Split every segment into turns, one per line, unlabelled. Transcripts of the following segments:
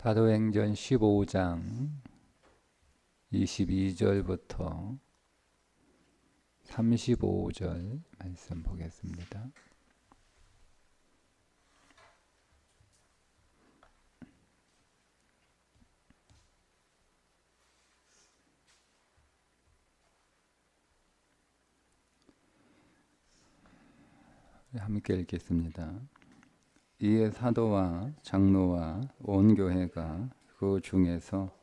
사도행전 15장 22절부터 35절 말씀 보겠습니다. 함께 읽겠습니다. 이에 사도와 장로와 온 교회가 그 중에서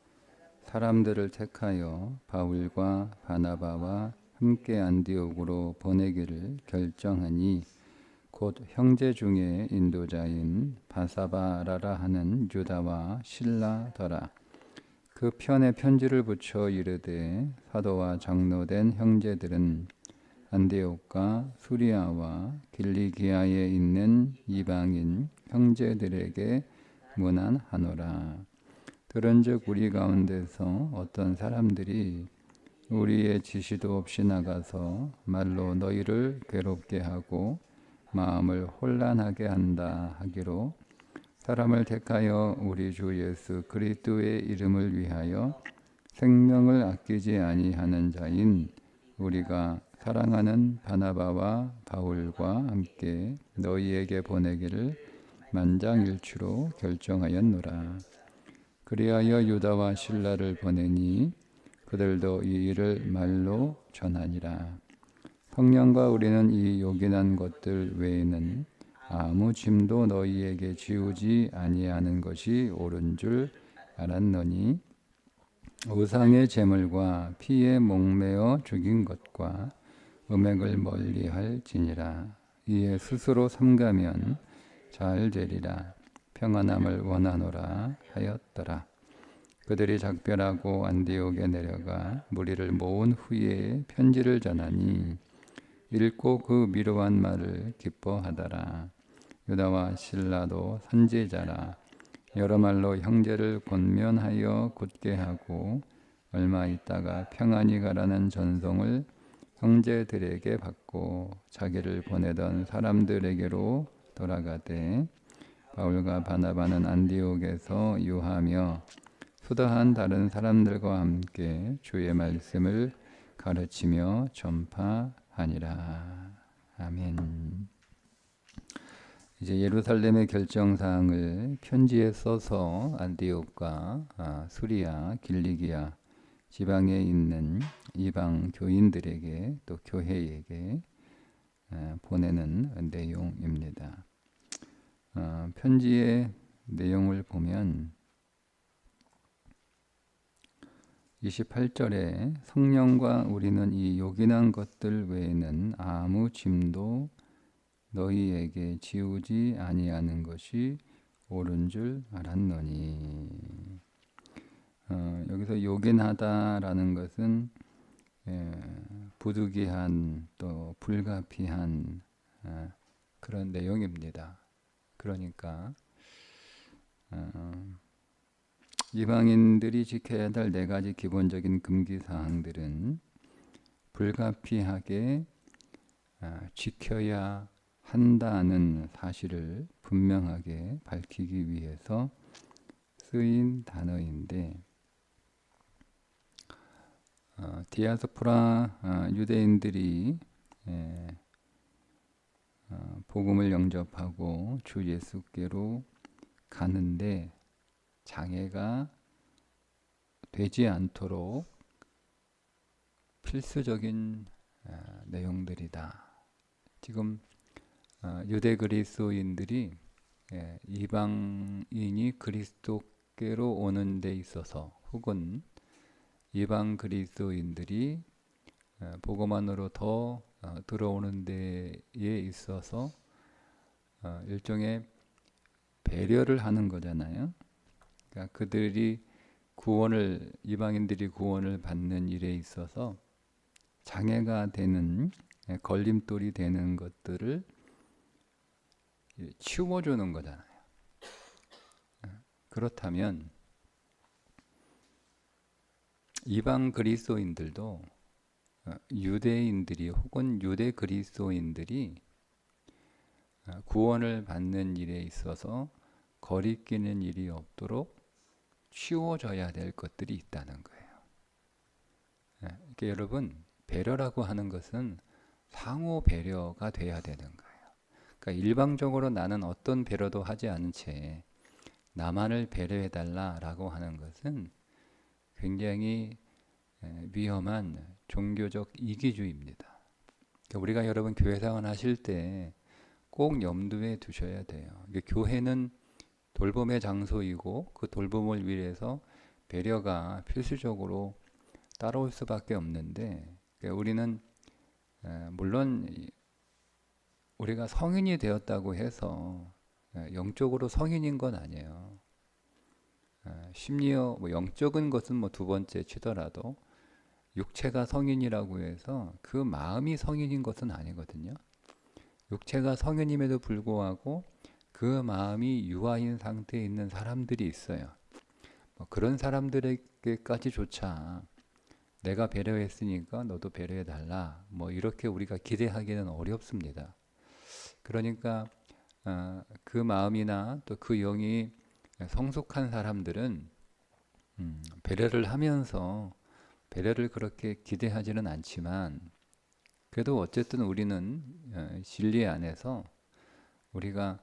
사람들을 택하여 바울과 바나바와 함께 안디옥으로 보내기를 결정하니 곧 형제 중에 인도자인 바사바라라 하는 유다와 실라더라. 그 편에 편지를 붙여 이르되 사도와 장로된 형제들은 안디옥과 수리아와 길리기아에 있는 이방인 형제들에게 문안하노라. 들은즉 우리 가운데서 어떤 사람들이 우리의 지시도 없이 나가서 말로 너희를 괴롭게 하고 마음을 혼란하게 한다 하기로 사람을 택하여 우리 주 예수 그리스도의 이름을 위하여 생명을 아끼지 아니하는 자인 우리가 사랑하는 바나바와 바울과 함께 너희에게 보내기를 만장일치로 결정하였노라. 그리하여 유다와 실라를 보내니 그들도 이 일을 말로 전하니라. 성령과 우리는 이 요긴한 것들 외에는 아무 짐도 너희에게 지우지 아니하는 것이 옳은 줄 알았노니 우상의 제물과 피에 목매어 죽인 것과 음행을 멀리할지니라. 이에 스스로 삼가면 잘 되리라. 평안함을 원하노라 하였더라. 그들이 작별하고 안디옥에 내려가 무리를 모은 후에 편지를 전하니 읽고 그 미로한 말을 기뻐하더라. 유다와 실라도 선지자라. 여러 말로 형제를 권면하여 굳게 하고 얼마 있다가 평안히 가라는 전송을 형제들에게 받고 자기를 보내던 사람들에게로 돌아가되 바울과 바나바는 안디옥에서 유하며 수다한 다른 사람들과 함께 주의 말씀을 가르치며 전파하니라. 아멘. 이제 예루살렘의 결정사항을 편지에 써서 안디옥과 수리아, 길리기아 지방에 있는 이방 교인들에게 또 교회에게 보내는 내용입니다. 편지의 내용을 보면 28절에 성령과 우리는 이 요긴한 것들 외에는 아무 짐도 너희에게 지우지 아니하는 것이 옳은 줄 알았노니. 여기서 요긴하다라는 것은 부득이한 또 불가피한 그런 내용입니다. 그러니까 이방인들이 지켜야 할 네 가지 기본적인 금기 사항들은 불가피하게 지켜야 한다는 사실을 분명하게 밝히기 위해서 쓰인 단어인데 디아스포라 유대인들이 복음을 영접하고 주 예수께로 가는데 장애가 되지 않도록 필수적인 내용들이다. 지금 유대 그리스도인들이 이방인이 그리스도께로 오는 데 있어서 혹은 이방 그리스도인들이 복음 안으로 더 들어오는 데에 있어서 일종의 배려를 하는 거잖아요. 그러니까 그들이 이방인들이 구원을 받는 일에 있어서 장애가 되는 걸림돌이 되는 것들을 치워주는 거잖아요. 그렇다면 이방 그리스도인들도 유대인들이 혹은 유대 그리스도인들이 구원을 받는 일에 있어서 거리끼는 일이 없도록 치워져야 될 것들이 있다는 거예요. 그러니까 여러분, 배려라고 하는 것은 상호 배려가 돼야 되는 거예요. 그러니까 일방적으로 나는 어떤 배려도 하지 않은 채 나만을 배려해 달라라고 하는 것은 굉장히 위험한 종교적 이기주의입니다. 그러니까 우리가 여러분 교회 생활 하실 때 꼭 염두에 두셔야 돼요. 교회는 돌봄의 장소이고 그 돌봄을 위해서 배려가 필수적으로 따라올 수밖에 없는데, 그러니까 우리는 물론 우리가 성인이 되었다고 해서 영적으로 성인인 건 아니에요. 심리어 뭐 영적인 것은 뭐 두 번째 치더라도 육체가 성인이라고 해서 그 마음이 성인인 것은 아니거든요. 육체가 성인임에도 불구하고 그 마음이 유아인 상태에 있는 사람들이 있어요. 뭐 그런 사람들에게까지조차 내가 배려했으니까 너도 배려해 달라, 뭐 이렇게 우리가 기대하기는 어렵습니다. 그러니까 그 마음이나 또 그 영이 성숙한 사람들은 배려를 하면서 배려를 그렇게 기대하지는 않지만, 그래도 어쨌든 우리는 진리 안에서 우리가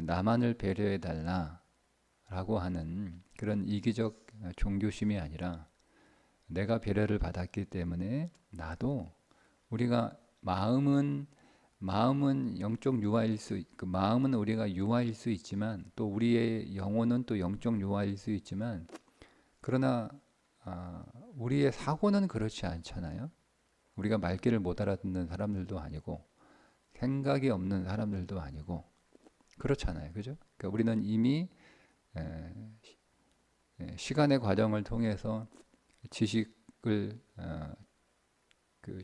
나만을 배려해 달라라고 하는 그런 이기적 종교심이 아니라, 내가 배려를 받았기 때문에 나도, 우리가 마음은 영적 유아일 그 마음은 우리가 유아일 수 있지만 또 우리의 영혼은 또 영적 유아일 수 있지만, 그러나 우리의 사고는 그렇지 않잖아요. 우리가 말귀를 못 알아듣는 사람들도 아니고 생각이 없는 사람들도 아니고 그렇잖아요. 그죠? 그러니까 우리는 이미 시간의 과정을 통해서 지식을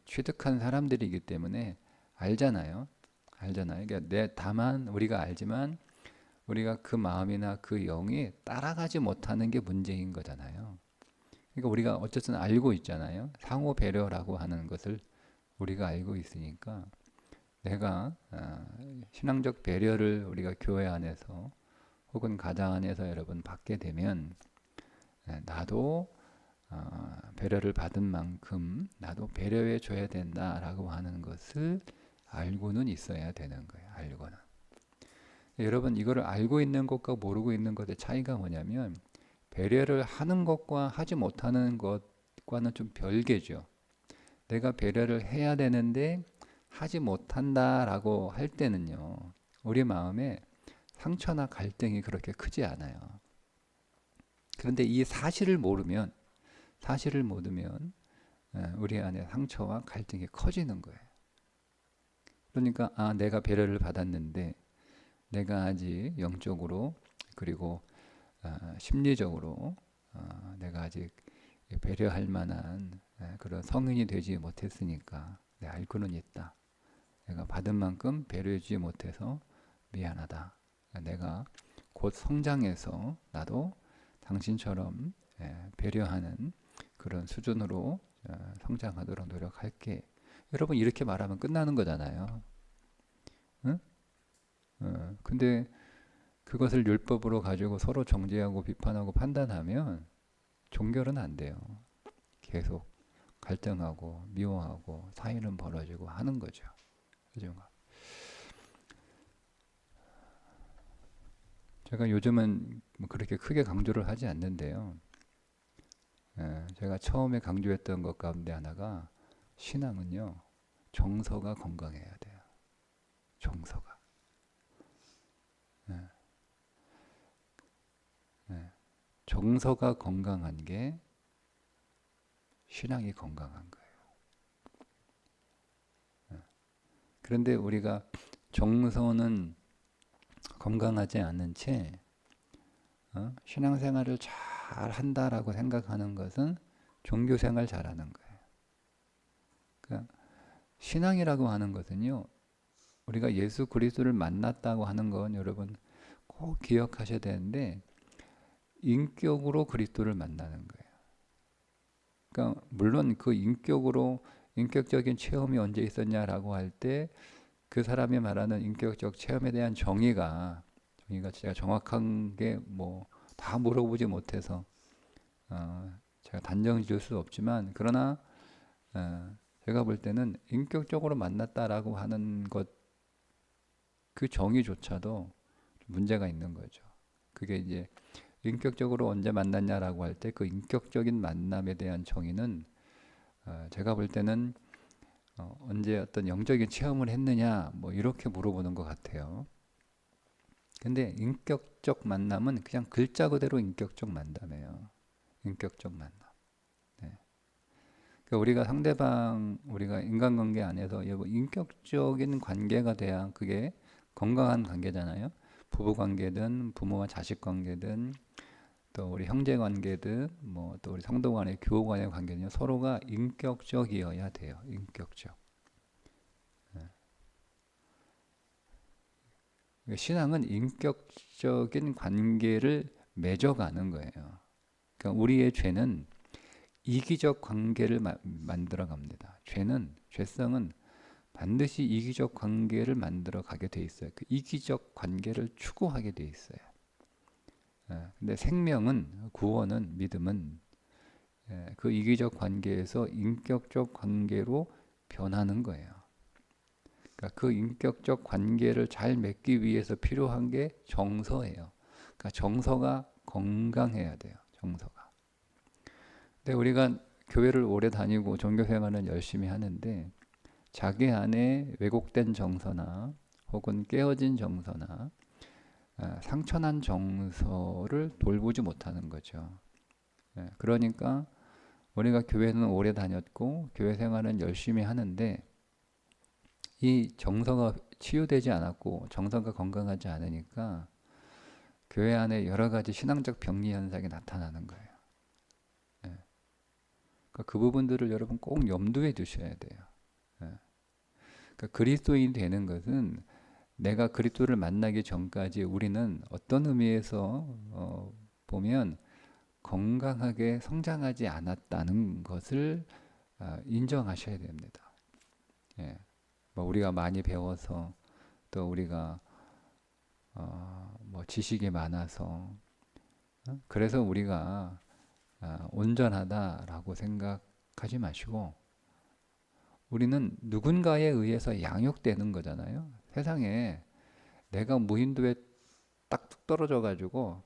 취득한 사람들이기 때문에 알잖아요. 그러니까 다만 우리가 알지만 우리가 그 마음이나 그 영이 따라가지 못하는 게 문제인 거잖아요. 그러니까 우리가 어쨌든 알고 있잖아요. 상호 배려라고 하는 것을 우리가 알고 있으니까, 내가 신앙적 배려를 우리가 교회 안에서 혹은 가정 안에서 여러분 받게 되면 나도 배려를 받은 만큼 나도 배려해 줘야 된다라고 하는 것을 알고는 있어야 되는 거예요. 알고는. 여러분, 이거를 알고 있는 것과 모르고 있는 것의 차이가 뭐냐면, 배려를 하는 것과 하지 못하는 것과는 좀 별개죠. 내가 배려를 해야 되는데 하지 못한다라고 할 때는요, 우리 마음에 상처나 갈등이 그렇게 크지 않아요. 그런데 이 사실을 모르면 우리 안에 상처와 갈등이 커지는 거예요. 그러니까 내가 배려를 받았는데 내가 아직 영적으로 그리고 심리적으로 내가 아직 배려할 만한 그런 성인이 되지 못했으니까 알고는 있다. 내가 받은 만큼 배려해주지 못해서 미안하다. 내가 곧 성장해서 나도 당신처럼 배려하는 그런 수준으로 성장하도록 노력할게. 여러분, 이렇게 말하면 끝나는 거잖아요. 응? 근데 그것을 율법으로 가지고 서로 정죄하고 비판하고 판단하면 종결은 안 돼요. 계속 갈등하고 미워하고 사이는 벌어지고 하는 거죠. 그죠? 제가 요즘은 뭐 그렇게 크게 강조를 하지 않는데요. 제가 처음에 강조했던 것 가운데 하나가, 신앙은요, 정서가 건강해야 돼요. 정서가. 정서가 건강한 게 신앙이 건강한 거예요. 그런데 우리가 정서는 건강하지 않은 채 신앙생활을 잘 한다라고 생각하는 것은 종교생활 잘하는 거예요. 그러니까 신앙이라고 하는 것은요, 우리가 예수 그리스도를 만났다고 하는 건 여러분 꼭 기억하셔야 되는데, 인격으로 그리스도를 만나는 거예요. 그러니까 물론 그 인격적인 체험이 언제 있었냐라고 할 때 그 사람이 말하는 인격적 체험에 대한 정의가 제가 정확한 게 뭐 다 물어보지 못해서 제가 단정 지을 수 없지만 그러나 제가 볼 때는 인격적으로 만났다라고 하는 것 그 정의조차도 문제가 있는 거죠. 그게 이제 인격적으로 언제 만났냐라고 할 때 그 인격적인 만남에 대한 정의는 제가 볼 때는 언제 어떤 영적인 체험을 했느냐 뭐 이렇게 물어보는 것 같아요. 근데 인격적 만남은 그냥 글자 그대로 인격적 만남이에요. 인격적 만남. 네. 그러니까 우리가 상대방, 우리가 인간관계 안에서 인격적인 관계가 돼야 그게 건강한 관계잖아요. 부부 관계든 부모와 자식 관계든 또 우리 형제 관계든 뭐 또 우리 성도 간의 교우 간의 관계는 서로가 인격적이어야 돼요. 인격적. 신앙은 인격적인 관계를 맺어가는 거예요. 그러니까 우리의 죄는 이기적 관계를 만들어 갑니다. 죄성은 반드시 이기적 관계를 만들어 가게 돼 있어요. 그 이기적 관계를 추구하게 돼 있어요. 근데 생명은, 구원은, 믿음은 그 이기적 관계에서 인격적 관계로 변하는 거예요. 그러니까 그 인격적 관계를 잘 맺기 위해서 필요한 게 정서예요. 그러니까 정서가 건강해야 돼요. 정서가. 근데 우리가 교회를 오래 다니고 종교 생활은 열심히 하는데 자기 안에 왜곡된 정서나 혹은 깨어진 정서나 상처난 정서를 돌보지 못하는 거죠. 그러니까 우리가 교회는 오래 다녔고 교회 생활은 열심히 하는데 이 정서가 치유되지 않았고 정서가 건강하지 않으니까 교회 안에 여러 가지 신앙적 병리 현상이 나타나는 거예요. 그러니까 그 부분들을 여러분 꼭 염두에 두셔야 돼요. 그러니까 그리스도인이 되는 것은 내가 그리스도를 만나기 전까지 우리는 어떤 의미에서 보면 건강하게 성장하지 않았다는 것을 인정하셔야 됩니다. 뭐 우리가 많이 배워서 또 우리가 뭐 지식이 많아서 그래서 우리가 온전하다라고 생각하지 마시고 우리는 누군가에 의해서 양육되는 거잖아요. 세상에 내가 무인도에 딱 뚝 떨어져 가지고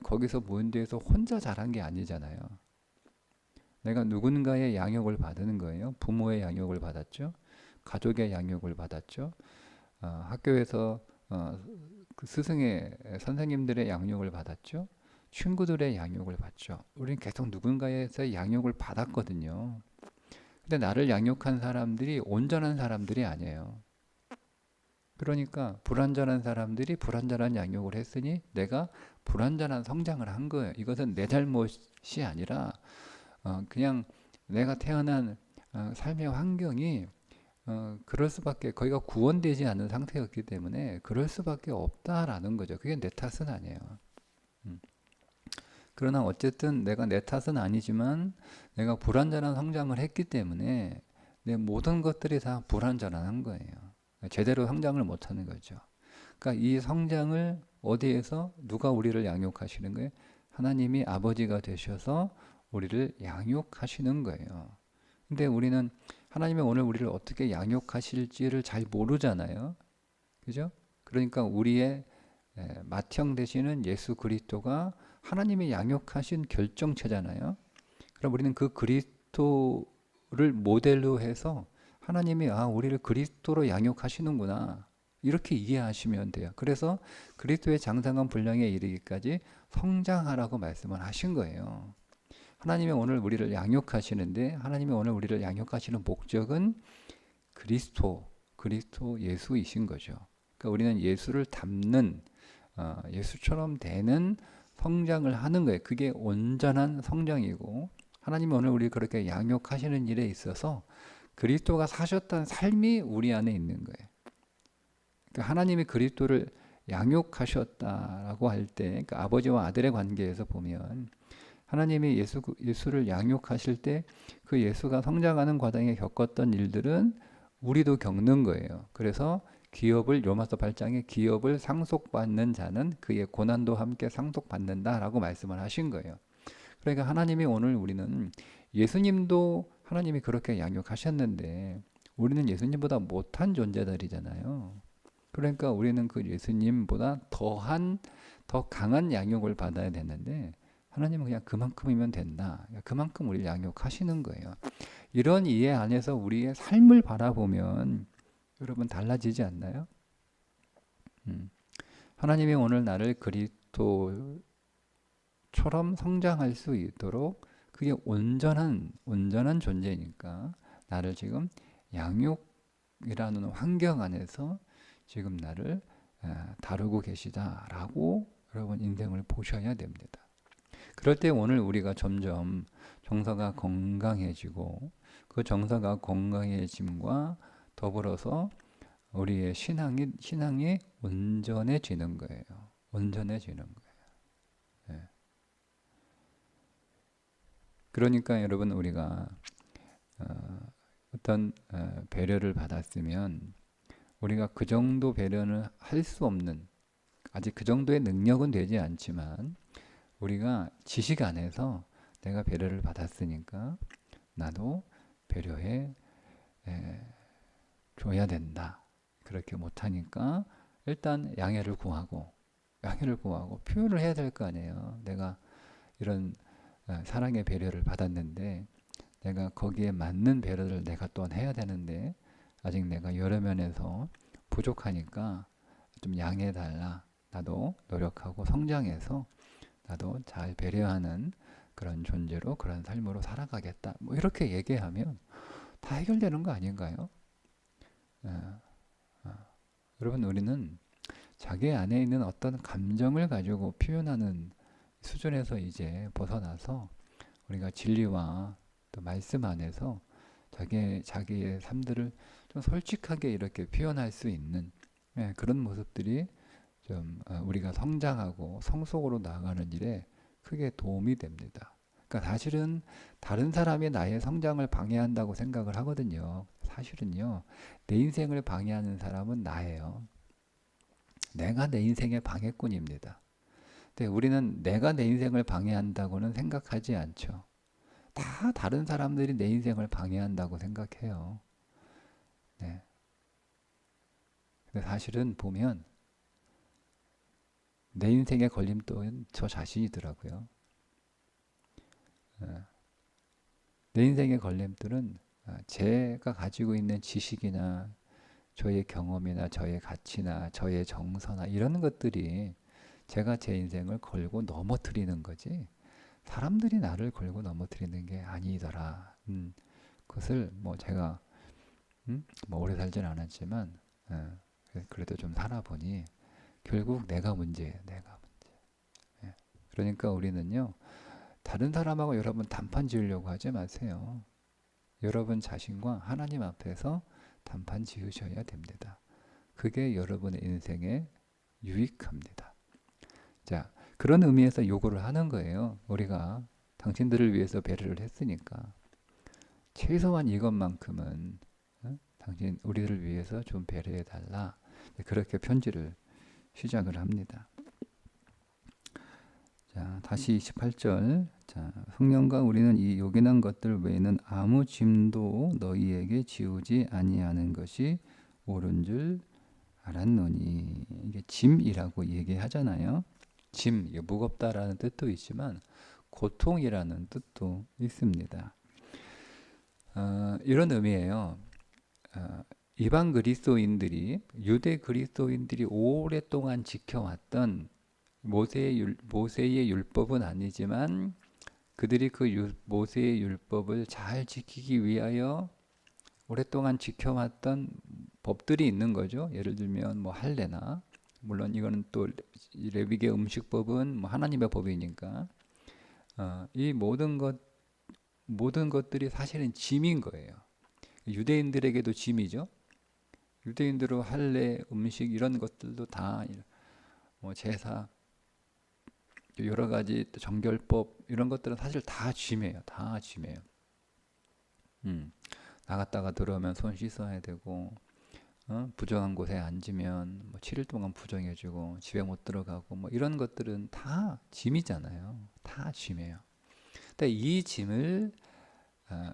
거기서 무인도에서 혼자 자란 게 아니잖아요. 내가 누군가의 양육을 받는 거예요. 부모의 양육을 받았죠. 가족의 양육을 받았죠. 학교에서 그 스승의 선생님들의 양육을 받았죠. 친구들의 양육을 받죠. 우리는 계속 누군가에서 양육을 받았거든요. 근데 나를 양육한 사람들이 온전한 사람들이 아니에요. 그러니까 불완전한 사람들이 불완전한 양육을 했으니 내가 불완전한 성장을 한 거예요. 이것은 내 잘못이 아니라 그냥 내가 태어난 삶의 환경이 그럴 수밖에 거기가 구원되지 않은 상태였기 때문에 그럴 수밖에 없다라는 거죠. 그게 내 탓은 아니에요. 그러나 어쨌든 내가 내 탓은 아니지만 내가 불완전한 성장을 했기 때문에 내 모든 것들이 다 불완전한 거예요. 제대로 성장을 못하는 거죠. 그러니까 이 성장을 어디에서 누가 우리를 양육하시는 거예요? 하나님이 아버지가 되셔서 우리를 양육하시는 거예요. 근데 우리는 하나님이 오늘 우리를 어떻게 양육하실지를 잘 모르잖아요. 그죠? 그러니까 우리의 맏형 되시는 예수 그리스도가 하나님이 양육하신 결정체잖아요. 그럼 우리는 그 그리스도를 모델로 해서 하나님이 우리를 그리스도로 양육하시는구나 이렇게 이해하시면 돼요. 그래서 그리스도의 장성한 분량에 이르기까지 성장하라고 말씀을 하신 거예요. 하나님이 오늘 우리를 양육하시는데 하나님이 오늘 우리를 양육하시는 목적은 그리스도 예수이신 거죠. 그러니까 우리는 예수를 닮는 예수처럼 되는 성장을 하는 거예요. 그게 온전한 성장이고 하나님이 오늘 우리 그렇게 양육하시는 일에 있어서 그리스도가 사셨던 삶이 우리 안에 있는 거예요. 그러니까 하나님이 그리스도를 양육하셨다라고 할 때 그러니까 아버지와 아들의 관계에서 보면 하나님이 예수를 양육하실 때 그 예수가 성장하는 과정에 겪었던 일들은 우리도 겪는 거예요. 그래서 기업을 로마서 8장에 기업을 상속받는 자는 그의 고난도 함께 상속받는다라고 말씀을 하신 거예요. 그러니까 하나님이 오늘 우리는 예수님도 하나님이 그렇게 양육하셨는데 우리는 예수님보다 못한 존재들이잖아요. 그러니까 우리는 그 예수님보다 더 강한 양육을 받아야 되는데 하나님은 그냥 그만큼이면 된다. 그만큼 우리를 양육하시는 거예요. 이런 이해 안에서 우리의 삶을 바라보면 여러분 달라지지 않나요? 하나님이 오늘 나를 그리스도처럼 성장할 수 있도록 그게 온전한 존재니까 나를 지금 양육이라는 환경 안에서 지금 나를 다루고 계시다라고 여러분 인생을 보셔야 됩니다. 그럴 때 오늘 우리가 점점 정서가 건강해지고 그 정서가 건강해짐과 더불어서 우리의 신앙이 온전해지는 거예요. 온전해지는 거예요. 예. 그러니까 여러분 우리가 어떤 배려를 받았으면 우리가 그 정도 배려는 할 수 없는 아직 그 정도의 능력은 되지 않지만 우리가 지식 안에서 내가 배려를 받았으니까 나도 배려해 줘야 된다. 그렇게 못하니까 일단 양해를 구하고 표현을 해야 될 거 아니에요. 내가 이런 사랑의 배려를 받았는데 내가 거기에 맞는 배려를 내가 또한 해야 되는데 아직 내가 여러 면에서 부족하니까 좀 양해해 달라. 나도 노력하고 성장해서 나도 잘 배려하는 그런 존재로 그런 삶으로 살아가겠다. 뭐 이렇게 얘기하면 다 해결되는 거 아닌가요? 여러분 우리는 자기 안에 있는 어떤 감정을 가지고 표현하는 수준에서 이제 벗어나서 우리가 진리와 또 말씀 안에서 자기의 삶들을 좀 솔직하게 이렇게 표현할 수 있는 그런 모습들이 좀 우리가 성장하고 성숙으로 나아가는 일에 크게 도움이 됩니다. 그러니까 사실은 다른 사람이 나의 성장을 방해한다고 생각을 하거든요. 사실은요, 내 인생을 방해하는 사람은 나예요. 내가 내 인생의 방해꾼입니다. 근데 우리는 내가 내 인생을 방해한다고는 생각하지 않죠. 다 다른 사람들이 내 인생을 방해한다고 생각해요. 네. 근데 사실은 보면 내 인생의 걸림돌은 저 자신이더라고요. 내 인생의 걸림돌은 제가 가지고 있는 지식이나 저의 경험이나 저의 가치나 저의 정서나 이런 것들이 제가 제 인생을 걸고 넘어뜨리는 거지 사람들이 나를 걸고 넘어뜨리는 게 아니더라. 그것을 뭐 제가 뭐 오래 살진 않았지만 그래도 좀 살아보니 결국 내가 문제예요. 내가 문제. 예. 그러니까 우리는요. 다른 사람하고 여러분 단판 지으려고 하지 마세요. 여러분 자신과 하나님 앞에서 단판 지으셔야 됩니다. 그게 여러분의 인생에 유익합니다. 자, 그런 의미에서 요구를 하는 거예요. 우리가 당신들을 위해서 배려를 했으니까 최소한 이것만큼은 당신 우리를 위해서 좀 배려해 달라. 그렇게 편지를 시작을 합니다. 자, 다시 28절. 자, 성령과 우리는 이 요긴한 것들 외에는 아무 짐도 너희에게 지우지 아니하는 것이 옳은 줄 알았노니. 이게 짐이라고 얘기하잖아요. 짐, 이게 무겁다라는 뜻도 있지만 고통이라는 뜻도 있습니다. 이런 의미예요. 이방 그리스도인들이 유대 그리스도인들이 오랫동안 지켜왔던 모세의 율법은 아니지만 그들이 그 모세의 율법을 잘 지키기 위하여 오랫동안 지켜왔던 법들이 있는 거죠. 예를 들면 뭐 할례나 물론 이거는 또 레위기의 음식법은 뭐 하나님의 법이니까 이 모든 것들이 사실은 짐인 거예요. 유대인들에게도 짐이죠. 유대인들은 할례, 음식 이런 것들도 다 뭐 제사 여러 가지 정결법 이런 것들은 사실 다 짐이에요. 다 짐이에요. 나갔다가 들어오면 손 씻어야 되고 부정한 곳에 앉으면 뭐 7일 동안 부정해주고 집에 못 들어가고 뭐 이런 것들은 다 짐이잖아요. 다 짐이에요. 근데 이 짐을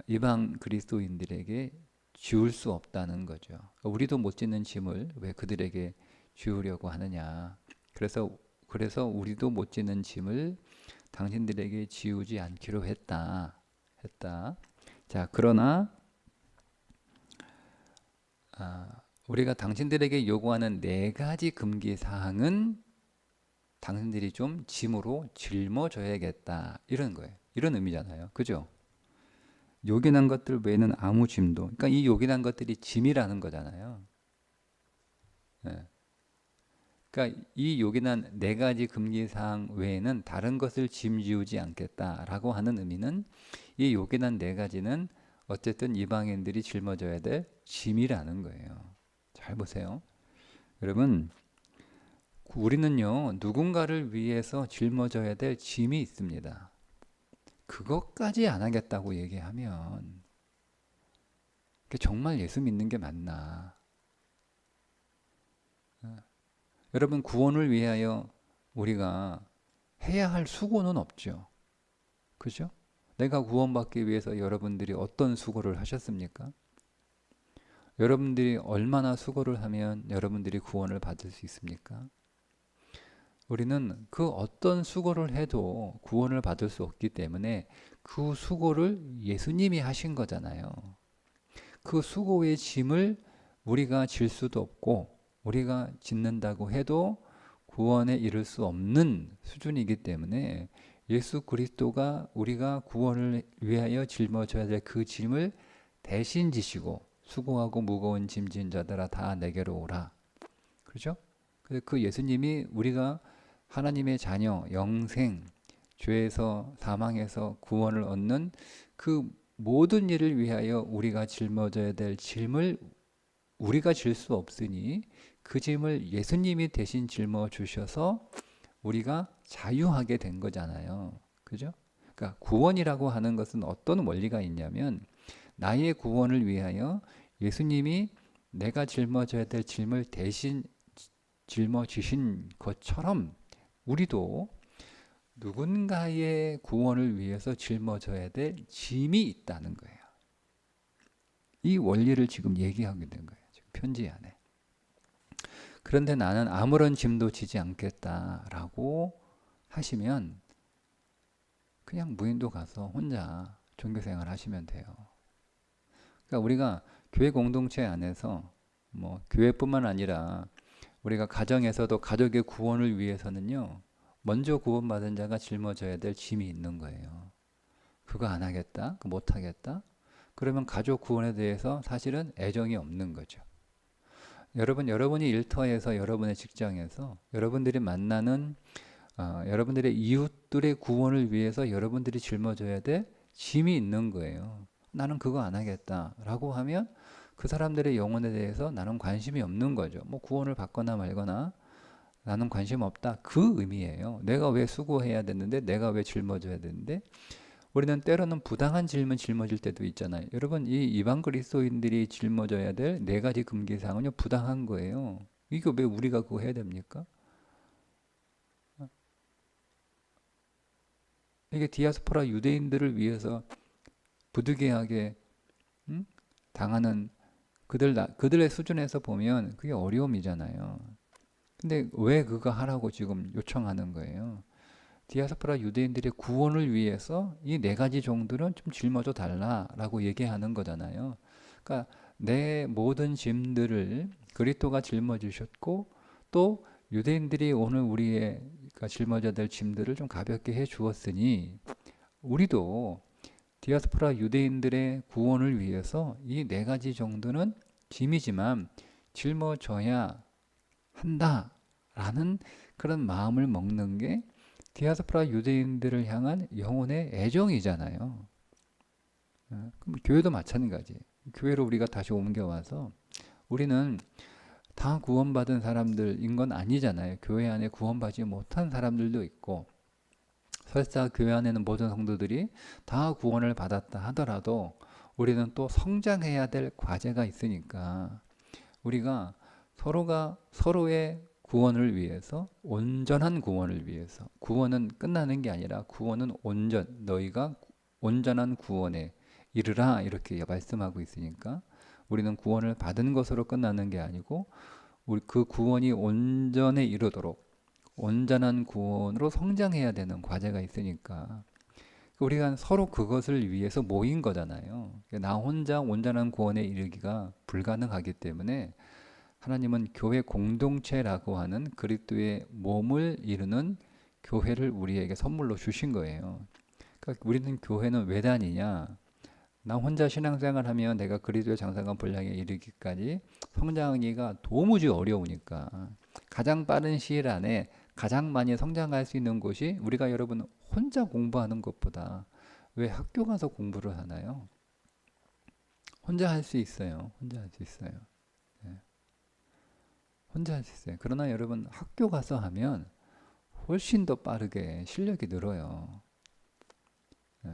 이방 그리스도인들에게 지울 수 없다는 거죠. 우리도 못 짓는 짐을 왜 그들에게 지우려고 하느냐. 그래서 우리도 못 짓는 짐을 당신들에게 지우지 않기로 했다. 자, 그러나 우리가 당신들에게 요구하는 4가지 금기 사항은 당신들이 좀 짐으로 짊어져야겠다. 이런 거예요. 이런 의미잖아요. 그죠? 요긴한 것들 외에는 아무 짐도. 그러니까 이 요긴한 것들이 짐이라는 거잖아요. 예. 그러니까 이 요긴한 4가지 금기 사항 외에는 다른 것을 짐지우지 않겠다라고 하는 의미는 이 요긴한 4가지는 어쨌든 이방인들이 짊어져야 될 짐이라는 거예요. 잘 보세요. 여러분, 우리는요, 누군가를 위해서 짊어져야 될 짐이 있습니다. 그것까지 안 하겠다고 얘기하면 정말 예수 믿는 게 맞나? 여러분, 구원을 위하여 우리가 해야 할 수고는 없죠. 그죠? 내가 구원받기 위해서 여러분들이 어떤 수고를 하셨습니까? 여러분들이 얼마나 수고를 하면 여러분들이 구원을 받을 수 있습니까? 우리는 그 어떤 수고를 해도 구원을 받을 수 없기 때문에 그 수고를 예수님이 하신 거잖아요. 그 수고의 짐을 우리가 질 수도 없고 우리가 짓는다고 해도 구원에 이를 수 없는 수준이기 때문에 예수 그리스도가 우리가 구원을 위하여 짊어져야 될 그 짐을 대신 지시고 수고하고 무거운 짐진 자들아 다 내게로 오라. 그렇죠? 그 예수님이 우리가 하나님의 자녀, 영생, 죄에서 사망에서 구원을 얻는 그 모든 일을 위하여 우리가 짊어져야 될 짐을 우리가 질 수 없으니 그 짐을 예수님이 대신 짊어 주셔서 우리가 자유하게 된 거잖아요. 그죠? 그러니까 구원이라고 하는 것은 어떤 원리가 있냐면 나의 구원을 위하여 예수님이 내가 짊어져야 될 짐을 대신 짊어지신 것처럼 우리도 누군가의 구원을 위해서 짊어져야 될 짐이 있다는 거예요. 이 원리를 지금 얘기하게 된 거예요. 지금 편지 안에. 그런데 나는 아무런 짐도 지지 않겠다라고 하시면 그냥 무인도 가서 혼자 종교생활 하시면 돼요. 그러니까 우리가 교회 공동체 안에서 뭐 교회뿐만 아니라 우리가 가정에서도 가족의 구원을 위해서는요. 먼저 구원받은 자가 짊어져야 될 짐이 있는 거예요. 그거 안 하겠다? 그거 못 하겠다? 그러면 가족 구원에 대해서 사실은 애정이 없는 거죠. 여러분이 일터에서 여러분의 직장에서 여러분들이 만나는 여러분들의 이웃들의 구원을 위해서 여러분들이 짊어져야 될 짐이 있는 거예요. 나는 그거 안 하겠다라고 하면 그 사람들의 영혼에 대해서 나는 관심이 없는 거죠. 뭐 구원을 받거나 말거나 나는 관심 없다. 그 의미예요. 내가 왜 수고해야 되는데 내가 왜 짊어져야 되는데 우리는 때로는 부당한 짐을 짊어질 때도 있잖아요. 여러분 이 이방 그리스도인들이 짊어져야 될 4가지 금기사항은요 부당한 거예요. 이거 왜 우리가 그거 해야 됩니까? 이게 디아스포라 유대인들을 위해서 부득이하게 당하는 그들의 수준에서 보면 그게 어려움이잖아요. 근데 왜 그거 하라고 지금 요청하는 거예요? 디아스포라 유대인들의 구원을 위해서 이 4가지 정도는 좀 짊어져 달라라고 얘기하는 거잖아요. 그러니까 내 모든 짐들을 그리스도가 짊어지셨고 또 유대인들이 오늘 우리가 짊어져야 될 짐들을 좀 가볍게 해 주었으니 우리도 디아스포라 유대인들의 구원을 위해서 이 4가지 정도는 짐이지만 짊어져야 한다라는 그런 마음을 먹는 게 디아스포라 유대인들을 향한 영혼의 애정이잖아요. 그럼 교회도 마찬가지. 교회로 우리가 다시 옮겨와서 우리는 다 구원받은 사람들인 건 아니잖아요. 교회 안에 구원받지 못한 사람들도 있고 설사 교회 안에는 모든 성도들이 다 구원을 받았다 하더라도 우리는 또 성장해야 될 과제가 있으니까 우리가 서로가 서로의 구원을 위해서 온전한 구원을 위해서 구원은 끝나는 게 아니라 구원은 온전 너희가 온전한 구원에 이르라 이렇게 말씀하고 있으니까 우리는 구원을 받은 것으로 끝나는 게 아니고 우리 그 구원이 온전에 이르도록 온전한 구원으로 성장해야 되는 과제가 있으니까 우리가 서로 그것을 위해서 모인 거잖아요. 나 혼자 온전한 구원에 이르기가 불가능하기 때문에 하나님은 교회 공동체라고 하는 그리스도의 몸을 이루는 교회를 우리에게 선물로 주신 거예요. 그러니까 우리는 교회는 왜 다니냐? 나 혼자 신앙생활하면 내가 그리스도의 장성한 분량에 이르기까지 성장하기가 도무지 어려우니까 가장 빠른 시일 안에 가장 많이 성장할 수 있는 곳이 우리가 여러분 혼자 공부하는 것보다 왜 학교 가서 공부를 하나요? 혼자 할 수 있어요. 혼자 할 수 있어요. 네. 혼자 할 수 있어요. 그러나 여러분 학교 가서 하면 훨씬 더 빠르게 실력이 늘어요. 네.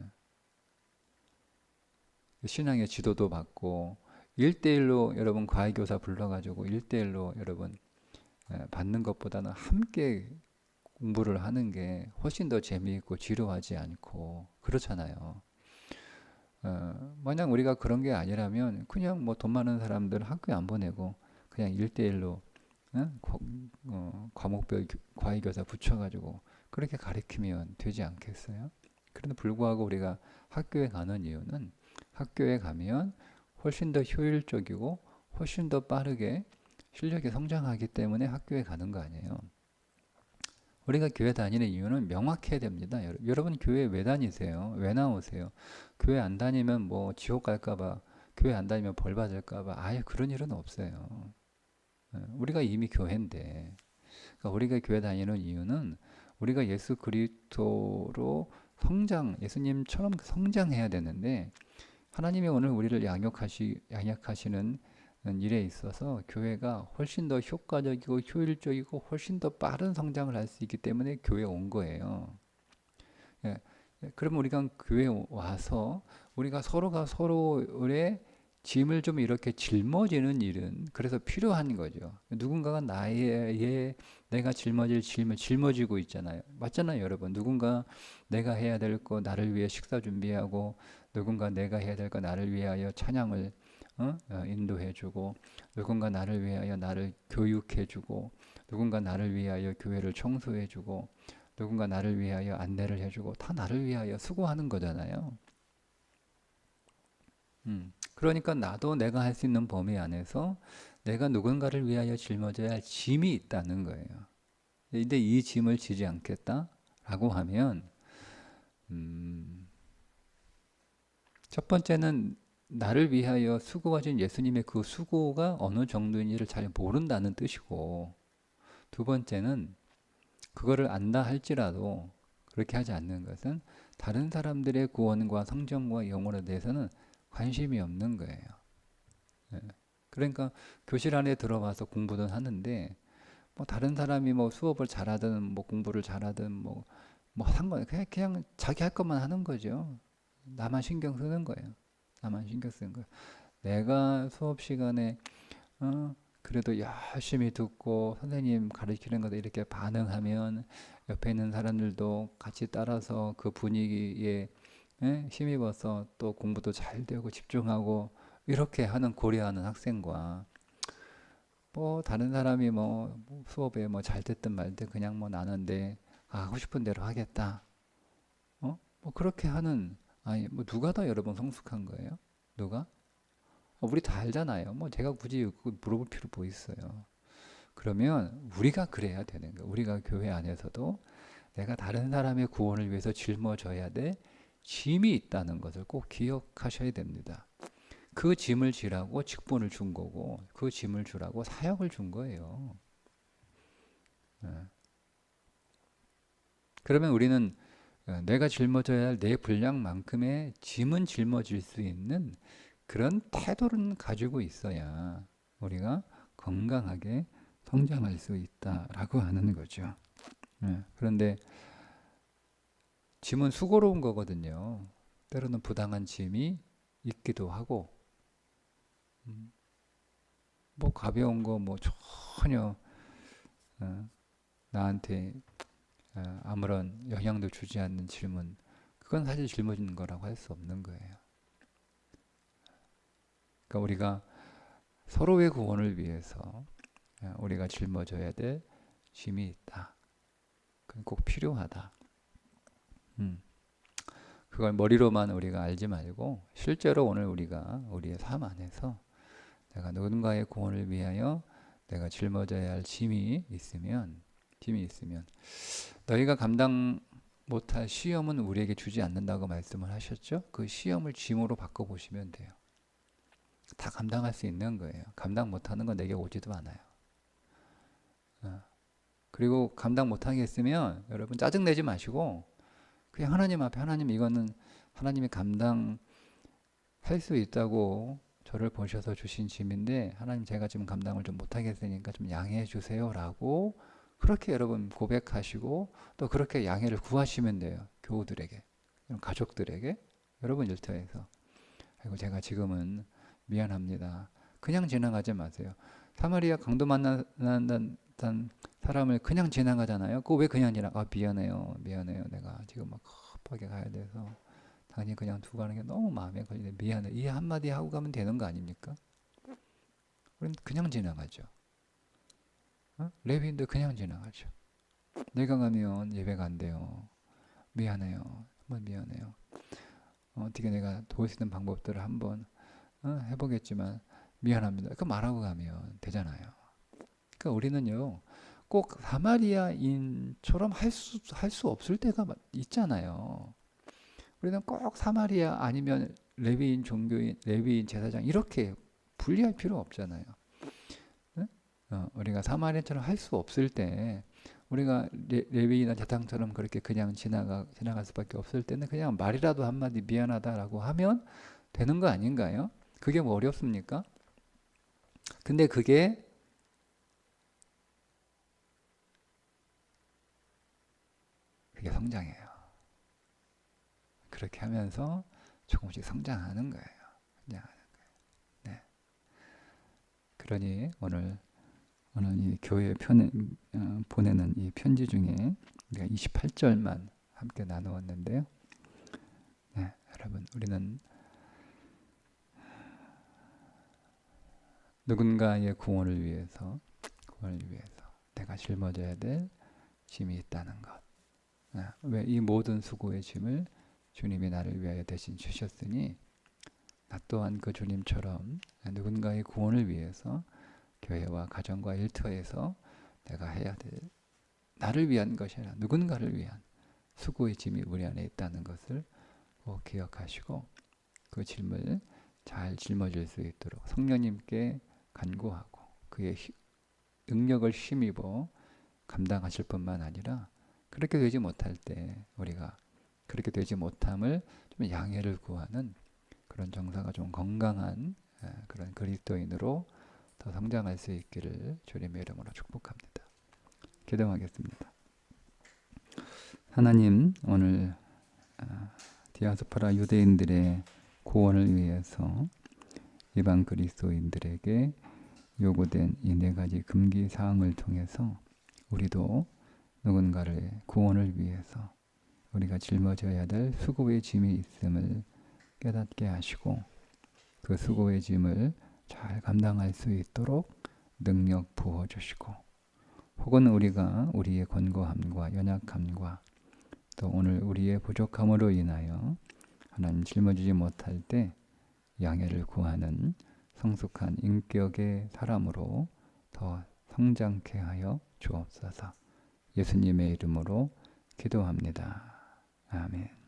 신앙의 지도도 받고 1대1로 여러분 과외교사 불러가지고 1대1로 여러분 받는 것보다는 함께 공부를 하는 게 훨씬 더 재미있고 지루하지 않고 그렇잖아요. 만약 우리가 그런 게 아니라면 그냥 뭐 돈 많은 사람들 학교에 안 보내고 그냥 1대1로 과목별 과외교사 붙여가지고 그렇게 가르치면 되지 않겠어요? 그런데 불구하고 우리가 학교에 가는 이유는 학교에 가면 훨씬 더 효율적이고 훨씬 더 빠르게 실력이 성장하기 때문에 학교에 가는 거 아니에요. 우리가 교회 다니는 이유는 명확해야 됩니다. 여러분 교회 왜 다니세요? 왜 나오세요? 교회 안 다니면 뭐 지옥 갈까봐, 교회 안 다니면 벌 받을까봐 아예 그런 일은 없어요. 우리가 이미 교회인데, 그러니까 우리가 교회 다니는 이유는 우리가 예수 그리스도로 예수님처럼 성장해야 되는데 하나님이 오늘 우리를 양육하시는 일에 있어서 교회가 훨씬 더 효과적이고 효율적이고 훨씬 더 빠른 성장을 할 수 있기 때문에 교회에 온 거예요. 예, 그럼 우리가 교회에 와서 우리가 서로가 서로의 짐을 좀 이렇게 짊어지는 일은 그래서 필요한 거죠. 누군가가 내가 짊어질 짐을 짊어지고 있잖아요. 맞잖아요, 여러분. 누군가 내가 해야 될 거 나를 위해 식사 준비하고 누군가 내가 해야 될 거 나를 위하여 찬양을 인도해주고 누군가 나를 위하여 나를 교육해주고 누군가 나를 위하여 교회를 청소해주고 누군가 나를 위하여 안내를 해주고 다 나를 위하여 수고하는 거잖아요. 그러니까 나도 내가 할 수 있는 범위 안에서 내가 누군가를 위하여 짊어져야 할 짐이 있다는 거예요. 근데 이 짐을 지지 않겠다라고 하면 첫 번째는 나를 위하여 수고하신 예수님의 그 수고가 어느 정도인지를 잘 모른다는 뜻이고 두 번째는 그거를 안다 할지라도 그렇게 하지 않는 것은 다른 사람들의 구원과 성전과 영혼에 대해서는 관심이 없는 거예요. 그러니까 교실 안에 들어와서 공부는 하는데 뭐 다른 사람이 뭐 수업을 잘하든 뭐 공부를 잘하든 뭐 상관 그냥 자기 할 것만 하는 거죠. 나만 신경 쓰는 거예요. 나만 신경 쓰는 거예요. 내가 수업 시간에 그래도 열심히 듣고 선생님 가르치는 것에 이렇게 반응하면 옆에 있는 사람들도 같이 따라서 그 분위기에 힘입어서 또 공부도 잘 되고 집중하고 이렇게 하는 고려하는 학생과 뭐 다른 사람이 뭐 수업에 뭐 잘 됐든 말든 그냥 뭐 나는데 하고 싶은 대로 하겠다. 뭐 그렇게 하는 아니 뭐 누가 더 여러분 성숙한 거예요? 누가? 우리 다 알잖아요. 뭐 제가 굳이 물어볼 필요 뭐 있어요. 그러면 우리가 그래야 되는 거예요. 우리가 교회 안에서도 내가 다른 사람의 구원을 위해서 짊어져야 될 짐이 있다는 것을 꼭 기억하셔야 됩니다. 그 짐을 지라고 직분을 준 거고 그 짐을 주라고 사역을 준 거예요. 그러면 우리는 내가 짊어져야 할 내 분량만큼의 짐은 짊어질 수 있는 그런 태도를 가지고 있어야 우리가 건강하게 성장할 수 있다라고 하는 거죠. 그런데 짐은 수고로운 거거든요. 때로는 부당한 짐이 있기도 하고 뭐 가벼운 거 뭐 전혀 나한테 아무런 영향도 주지 않는 질문 그건 사실 짊어지는 거라고 할 수 없는 거예요. 그러니까 우리가 서로의 구원을 위해서 우리가 짊어져야 될 짐이 있다. 그건 꼭 필요하다. 그걸 머리로만 우리가 알지 말고 실제로 오늘 우리가 우리의 삶 안에서 내가 누군가의 구원을 위하여 내가 짊어져야 할 짐이 있으면 너희가 감당 못할 시험은 우리에게 주지 않는다고 말씀을 하셨죠? 그 시험을 짐으로 바꿔보시면 돼요. 다 감당할 수 있는 거예요. 감당 못하는 건 내게 오지도 않아요. 그리고 감당 못하겠으면 여러분 짜증내지 마시고 그냥 하나님 앞에 하나님 이거는 하나님이 감당할 수 있다고 저를 보셔서 주신 짐인데 하나님 제가 지금 감당을 좀 못하겠으니까 좀 양해해 주세요 라고 그렇게 여러분 고백하시고 또 그렇게 양해를 구하시면 돼요. 교우들에게, 가족들에게, 여러분 일터에서. 아이고 제가 지금은 미안합니다. 그냥 지나가지 마세요. 사마리아 강도 만난 사람을 그냥 지나가잖아요. 그거 왜 그냥 지나가? 미안해요. 내가 지금 막 급하게 가야 돼서 당연히 그냥 두고 가는 게 너무 마음에 걸리네. 미안해. 이 한마디 하고 가면 되는 거 아닙니까? 우리는 그냥 지나가죠. 레위인도 그냥 지나가죠. 내가 가면 예배가 안 돼요. 미안해요. 정말 미안해요. 어떻게 내가 도울 수 있는 방법들을 한번 해보겠지만 미안합니다. 그 말하고 가면 되잖아요. 그러니까 우리는요 꼭 사마리아인처럼 할 수 없을 때가 있잖아요. 우리는 꼭 사마리아 아니면 레위인 종교인, 레위인 제사장 이렇게 분리할 필요 없잖아요. 우리가 사마리아처럼 할 수 없을 때 우리가 레위인이나 제사장처럼 그렇게 그냥 지나갈 수밖에 없을 때는 그냥 말이라도 한마디 미안하다라고 하면 되는 거 아닌가요? 그게 뭐 어렵습니까? 근데 그게 성장해요. 그렇게 하면서 조금씩 성장하는 거예요. 네. 그러니 오늘 이 교회에 보내는 이 편지 중에 우리가 28절만 함께 나누었는데요. 네, 여러분 우리는 누군가의 구원을 위해서 내가 짊어져야 될 짐이 있다는 것. 왜 이 모든 수고의 짐을 주님이 나를 위하여 대신 주셨으니 나 또한 그 주님처럼 누군가의 구원을 위해서 교회와 가정과 일터에서 내가 해야 될 나를 위한 것이 아니라 누군가를 위한 수고의 짐이 우리 안에 있다는 것을 꼭 기억하시고 그 짐을 잘 짊어질 수 있도록 성령님께 간구하고 그의 능력을 힘입어 감당하실 뿐만 아니라 그렇게 되지 못할 때 우리가 그렇게 되지 못함을 좀 양해를 구하는 그런 정서가 좀 건강한 그런 그리스도인으로 더 성장할 수 있기를 주님의 이름으로 축복합니다. 기도하겠습니다. 하나님 오늘 디아스포라 유대인들의 구원을 위해서 이방 그리스도인들에게 요구된 이 4가지 금기 사항을 통해서 우리도 누군가를 구원을 위해서 우리가 짊어져야 될 수고의 짐이 있음을 깨닫게 하시고 그 수고의 짐을 잘 감당할 수 있도록 능력 부어주시고 혹은 우리가 우리의 권고함과 연약함과 또 오늘 우리의 부족함으로 인하여 하나님 짊어지지 못할 때 양해를 구하는 성숙한 인격의 사람으로 더 성장케 하여 주옵소서. 예수님의 이름으로 기도합니다. 아멘.